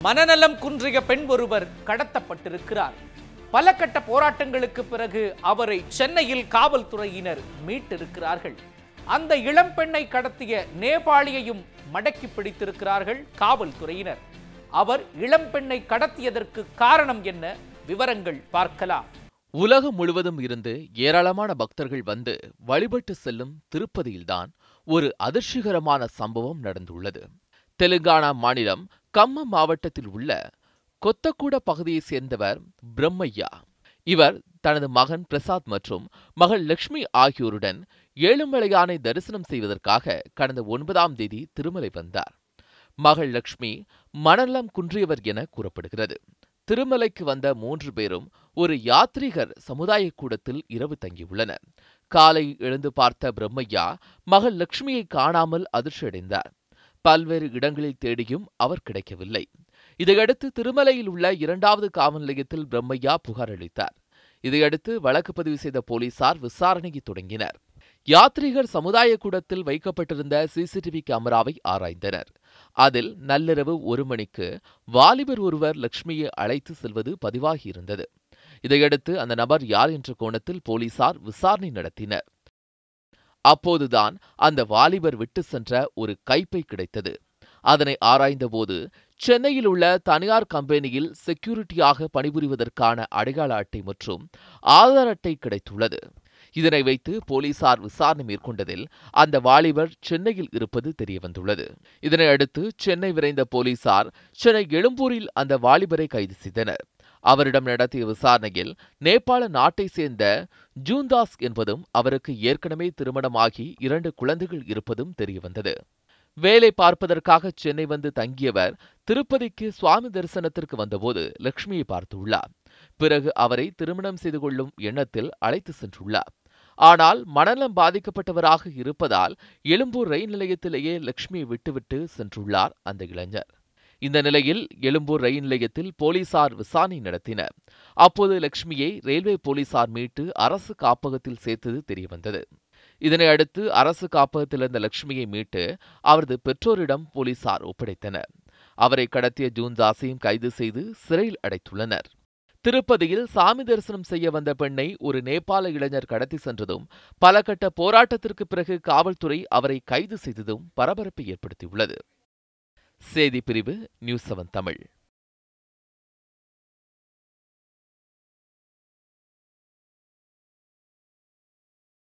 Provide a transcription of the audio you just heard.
மனநலம் குன்றிய பெண் ஒருவர் கடத்தப்பட்டிருக்கிறார். பல கட்ட போராட்டங்களுக்கு பிறகு அவரை சென்னையில் காவல்துறையினர் மீட்டிருக்கிறார்கள். அந்த இளம் பெண்ணை கடத்திய நேபாளியையும் மடக்கி பிடித்திருக்கிறார்கள் காவல்துறையினர். அவர் இளம் பெண்ணை கடத்தியதற்கு காரணம் என்ன? விவரங்கள் பார்க்கலாம். உலகம் முழுவதும் இருந்து ஏராளமான பக்தர்கள் வந்து வழிபட்டு செல்லும் திருப்பதியில்தான் ஒரு அதிர்ச்சிகரமான சம்பவம் நடந்துள்ளது. தெலுங்கானா மாநிலம் கம்மம் மாவட்டத்தில் உள்ள கொத்தக்கூட பகுதியைச் சேர்ந்தவர் பிரம்மையா. இவர் தனது மகன் பிரசாத் மற்றும் மகள் லட்சுமி ஆகியோருடன் ஏழுமலையானை தரிசனம் செய்வதற்காக கடந்த 9ஆம் தேதி திருமலை வந்தார். மகள் லட்சுமி மனநலம் குன்றியவர் என கூறப்படுகிறது. திருமலைக்கு வந்த 3 பேரும் ஒரு யாத்ரீகர் சமுதாய கூடத்தில் இரவு தங்கியுள்ளனர். காலை எழுந்து பார்த்த பிரம்மையா மகள் லட்சுமியை காணாமல் அதிர்ச்சியடைந்தார். பல்வேறு இடங்களில் தேடியும் அவர் கிடைக்கவில்லை. இதையடுத்து திருமலையில் உள்ள 2வது காவல் நிலையத்தில் பிரம்மையா புகார் அளித்தார். இதையடுத்து வழக்கு பதிவு செய்த போலீசார் விசாரணையை தொடங்கினர். யாத்ரீகர் சமுதாய கூடத்தில் வைக்கப்பட்டிருந்த சிசிடிவி கேமராவை ஆராய்ந்தனர். அதில் நள்ளிரவு 1 மணிக்கு வாலிபர் ஒருவர் லட்சுமியை அழைத்து செல்வது பதிவாகியிருந்தது. இதையடுத்து அந்த நபர் யார் என்ற கோணத்தில் போலீசார் விசாரணை நடத்தினர். அப்போதுதான் அந்த வாலிபர் விட்டு சென்ற ஒரு கைப்பை கிடைத்தது. அதனை ஆராய்ந்தபோது சென்னையில் உள்ள தனியார் கம்பெனியில் செக்யூரிட்டியாக பணிபுரிவதற்கான அடையாள அட்டை மற்றும் ஆதார் அட்டை கிடைத்துள்ளது. இதனை வைத்து போலீசார் விசாரணை மேற்கொண்டதில் அந்த வாலிபர் சென்னையில் இருப்பது தெரியவந்துள்ளது. இதனை அடுத்து சென்னை விரைந்த போலீசார் சென்னை எழும்பூரில் அந்த வாலிபரை கைது செய்தனர். அவரிடம் நடத்திய விசாரணையில் நேபாள நாட்டை சேர்ந்த ஜூன்தாஸ் என்பதும் அவருக்கு ஏற்கனவே திருமணமாகி 2 குழந்தைகள் இருப்பதும் தெரியவந்தது. வேலை பார்ப்பதற்காக சென்னை வந்து தங்கியவர் திருப்பதிக்கு சுவாமி தரிசனத்திற்கு வந்தபோது லட்சுமியை பார்த்துள்ளார். பிறகு அவரை திருமணம் செய்து கொள்ளும் எண்ணத்தில் அழைத்து சென்றுள்ளார். ஆனால் மனநலம் பாதிக்கப்பட்டவராக இருப்பதால் எழும்பூர் ரயில் நிலையத்திலேயே லட்சுமியை விட்டுவிட்டு சென்றுள்ளார் அந்த இளைஞர். இந்த நிலையில் எழும்பூர் ரயில் நிலையத்தில் போலீசார் விசாரணை நடத்தினர். அப்போது லட்சுமியை ரயில்வே போலீசார் மீட்டு அரசு காப்பகத்தில் சேர்த்தது தெரியவந்தது. இதனை அடுத்து அரசு காப்பகத்தில் இருந்த லட்சுமியை மீட்டு அவரது பெற்றோரிடம் போலீசார் ஒப்படைத்தனர். அவரை கடத்திய ஜூன்தாஸையும் கைது செய்து சிறையில் அடைத்துள்ளனர். திருப்பதியில் சாமி தரிசனம் செய்ய வந்த பெண்ணை ஒரு நேபாள இளைஞர் கடத்தி சென்றதும் பல கட்ட போராட்டத்திற்கு பிறகு காவல்துறை அவரை கைது செய்ததும் பரபரப்பை ஏற்படுத்தியுள்ளது. செய்தி பிரிவு நியூஸ் 7 தமிழ்.